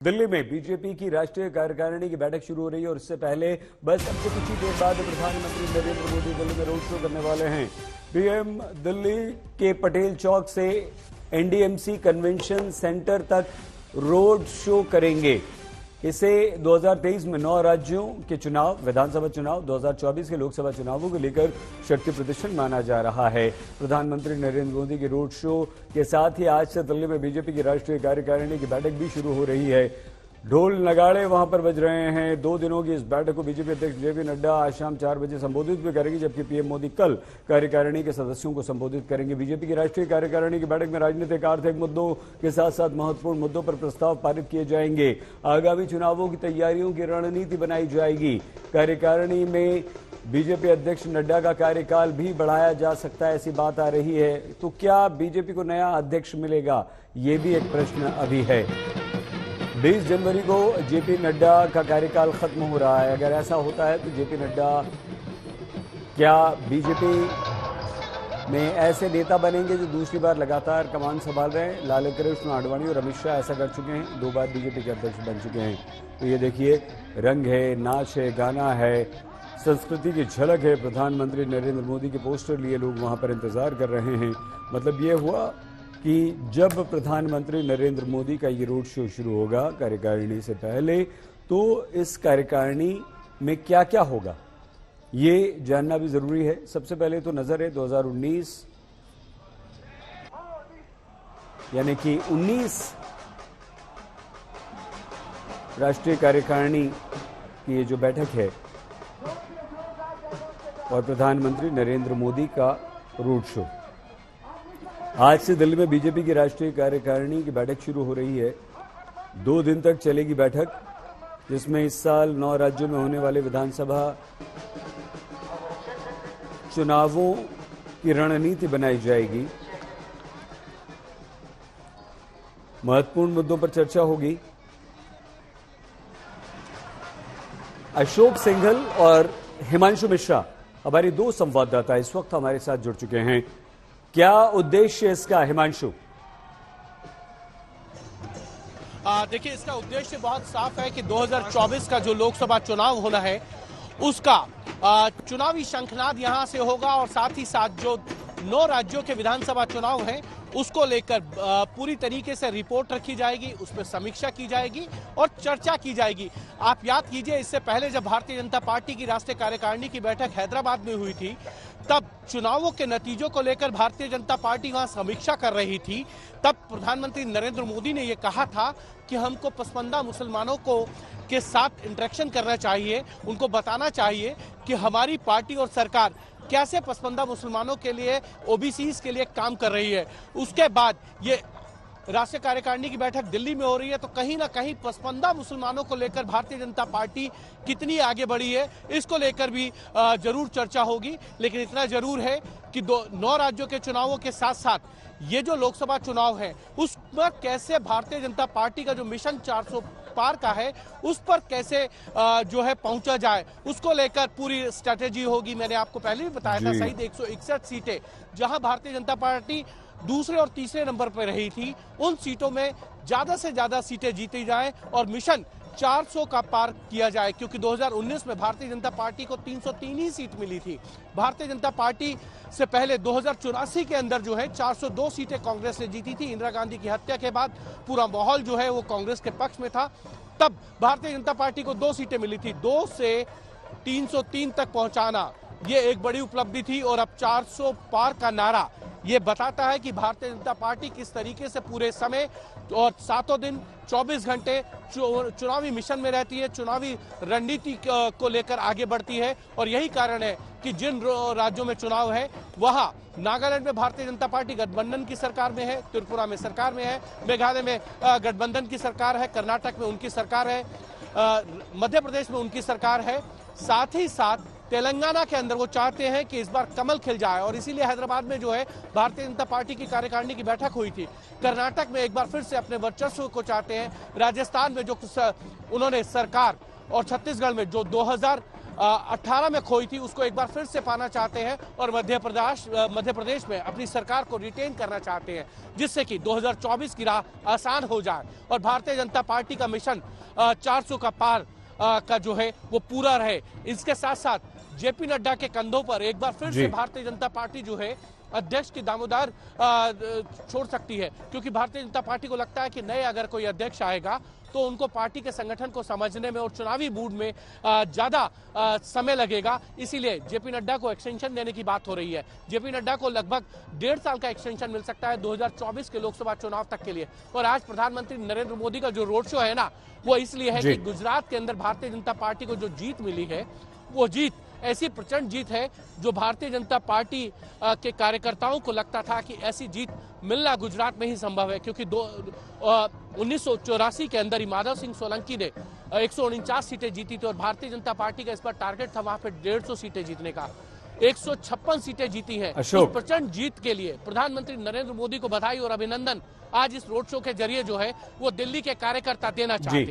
दिल्ली में बीजेपी की राष्ट्रीय कार्यकारिणी की बैठक शुरू हो रही है और इससे पहले बस अब से कुछ ही देर बाद प्रधानमंत्री नरेंद्र मोदी दिल्ली में रोड शो करने वाले हैं। पीएम दिल्ली के पटेल चौक से एनडीएमसी कन्वेंशन सेंटर तक रोड शो करेंगे। इसे 2023 में 9 राज्यों के चुनाव, विधानसभा चुनाव, 2024 के लोकसभा चुनावों को लेकर शक्ति प्रदर्शन माना जा रहा है। प्रधानमंत्री नरेंद्र मोदी के रोड शो के साथ ही आज से दिल्ली में बीजेपी की राष्ट्रीय कार्यकारिणी की बैठक भी शुरू हो रही है। ढोल नगाड़े वहां पर बज रहे हैं। 2 दिनों की इस बैठक को बीजेपी अध्यक्ष जेपी नड्डा आज शाम 4 बजे संबोधित भी करेंगे, जबकि पीएम मोदी कल कार्यकारिणी के सदस्यों को संबोधित करेंगे। बीजेपी की राष्ट्रीय कार्यकारिणी की बैठक में राजनीतिक, आर्थिक मुद्दों के साथ साथ महत्वपूर्ण मुद्दों पर प्रस्ताव पारित किए जाएंगे। आगामी चुनावों की तैयारियों की रणनीति बनाई जाएगी। कार्यकारिणी में बीजेपी अध्यक्ष नड्डा का कार्यकाल भी बढ़ाया जा सकता है, ऐसी बात आ रही है। तो क्या बीजेपी को नया अध्यक्ष मिलेगा, ये भी एक प्रश्न अभी है। 20 जनवरी को जेपी नड्डा का कार्यकाल खत्म हो रहा है। अगर ऐसा होता है तो जेपी नड्डा क्या बीजेपी में ऐसे नेता बनेंगे जो दूसरी बार लगातार कमान संभाल रहे हैं? लाल कृष्ण आडवाणी और अमित शाह ऐसा कर चुके हैं, 2 बार बीजेपी के अध्यक्ष बन चुके हैं। तो ये देखिए, रंग है, नाच है, गाना है, संस्कृति की झलक है। प्रधानमंत्री नरेंद्र मोदी के पोस्टर लिए लोग वहां पर इंतजार कर रहे हैं। मतलब ये हुआ कि जब प्रधानमंत्री नरेंद्र मोदी का ये रोड शो शुरू होगा कार्यकारिणी से पहले, तो इस कार्यकारिणी में क्या क्या होगा ये जानना भी जरूरी है। सबसे पहले तो नजर है 2019 यानी कि 19 राष्ट्रीय कार्यकारिणी की ये जो बैठक है और प्रधानमंत्री नरेंद्र मोदी का रोड शो। आज से दिल्ली में बीजेपी की राष्ट्रीय कार्यकारिणी की बैठक शुरू हो रही है। 2 दिन तक चलेगी बैठक, जिसमें इस साल 9 राज्यों में होने वाले विधानसभा चुनावों की रणनीति बनाई जाएगी। महत्वपूर्ण मुद्दों पर चर्चा होगी। अशोक सिंघल और हिमांशु मिश्रा हमारे 2 संवाददाता इस वक्त हमारे साथ जुड़ चुके हैं। क्या उद्देश्य इसका, हिमांशु? देखिए, इसका उद्देश्य बहुत साफ है कि 2024 का जो लोकसभा चुनाव होना है उसका चुनावी शंखनाद यहां से होगा और साथ ही साथ जो 9 राज्यों के विधानसभा चुनाव हैं उसको लेकर पूरी तरीके से रिपोर्ट रखी जाएगी, उसमें समीक्षा की जाएगी और चर्चा की जाएगी। आप याद कीजिए, इससे पहले जब भारतीय जनता पार्टी की राष्ट्रीय कार्यकारिणी की बैठक हैदराबाद में हुई थी, तब चुनावों के नतीजों को लेकर भारतीय जनता पार्टी वहां समीक्षा कर रही थी। तब प्रधानमंत्री नरेंद्र मोदी ने यह कहा था कि हमको पसमानदा मुसलमानों को के साथ इंटरेक्शन करना चाहिए, उनको बताना चाहिए कि हमारी पार्टी और सरकार कैसे पसमानदा मुसलमानों के लिए, ओबीसीज के लिए काम कर रही है। उसके बाद ये राष्ट्रीय कार्यकारिणी की बैठक दिल्ली में हो रही है, तो कहीं ना कहीं पसमानदा मुसलमानों को लेकर भारतीय जनता पार्टी कितनी आगे बढ़ी है, इसको लेकर भी जरूर चर्चा होगी। लेकिन इतना जरूर है कि 9 राज्यों के चुनावों के साथ साथ ये जो लोकसभा चुनाव है उस पर कैसे भारतीय जनता पार्टी का जो मिशन 400 पार का है उस पर कैसे जो है पहुंचा जाए, उसको लेकर पूरी स्ट्रेटेजी होगी। मैंने आपको पहले भी बताया था, सहित 161 सीटें जहां भारतीय जनता पार्टी दूसरे और तीसरे नंबर पर रही थी, उन सीटों में ज्यादा से ज्यादा सीटें जीती जाए और मिशन 400 का पार किया जाए, क्योंकि 2019 में भारतीय जनता पार्टी को 303 ही सीट मिली थी। भारतीय जनता पार्टी से पहले 2084 के अंदर जो है 402 सीटें कांग्रेस ने जीती थी। इंदिरा गांधी की हत्या के बाद पूरा माहौल जो है वो कांग्रेस के पक्ष में था। तब भारतीय जनता पार्टी को 2 सीटें मिली थी। 2 से 303 तक पहुंचाना ये एक बड़ी उपलब्धि थी और अब 400 पार का नारा ये बताता है कि भारतीय जनता पार्टी किस तरीके से पूरे समय और 7 दिन 24 घंटे चुनावी मिशन में रहती है, चुनावी रणनीति को लेकर आगे बढ़ती है। और यही कारण है कि जिन राज्यों में चुनाव है वहां नागालैंड में भारतीय जनता पार्टी गठबंधन की सरकार में है, त्रिपुरा में सरकार में है, मेघालय में गठबंधन की सरकार है, कर्नाटक में उनकी सरकार है, मध्य प्रदेश में उनकी सरकार है। साथ ही साथ तेलंगाना के अंदर वो चाहते हैं कि इस बार कमल खिल जाए और इसीलिए हैदराबाद में जो है भारतीय जनता पार्टी की कार्यकारिणी की बैठक हुई थी। कर्नाटक में एक बार फिर से अपने वर्चस्व को चाहते हैं। राजस्थान में जो उन्होंने सरकार और छत्तीसगढ़ में जो 18 में खोई थी उसको एक बार फिर से पाना चाहते हैं और मध्य प्रदेश में अपनी सरकार को रिटेन करना चाहते हैं, जिससे कि 2024 की राह आसान हो जाए और भारतीय जनता पार्टी का मिशन 400 का पार का जो है वो पूरा रहे। इसके साथ साथ जेपी नड्डा के कंधों पर एक बार फिर से भारतीय जनता पार्टी जो है अध्यक्ष की दामोदार छोड़ सकती है, क्योंकि भारतीय जनता पार्टी को लगता है कि नए अगर कोई अध्यक्ष आएगा तो उनको पार्टी के संगठन को समझने में और चुनावी मूड में ज्यादा समय लगेगा। इसीलिए जेपी नड्डा को एक्सटेंशन देने की बात हो रही है। जेपी नड्डा को लगभग 1.5 साल का एक्सटेंशन मिल सकता है 2024 के लोकसभा चुनाव तक के लिए। और आज प्रधानमंत्री नरेंद्र मोदी का जो रोड शो है ना, वो इसलिए है कि गुजरात के अंदर भारतीय जनता पार्टी को जो जीत मिली है, वो जीत ऐसी प्रचंड जीत है जो भारतीय जनता पार्टी के कार्यकर्ताओं को लगता था कि ऐसी जीत मिलना गुजरात में ही संभव है, क्योंकि 1984 के अंदर ही माधव सिंह सोलंकी ने 149 सीटें जीती थी और भारतीय जनता पार्टी का इस बार टारगेट था वहां पे 150 सीटें जीतने का। 156 सीटें जीती हैं। उस प्रचंड जीत के लिए प्रधानमंत्री नरेंद्र मोदी को बधाई और अभिनंदन आज इस रोड शो के जरिए जो है वो दिल्ली के कार्यकर्ता देना चाहते हैं।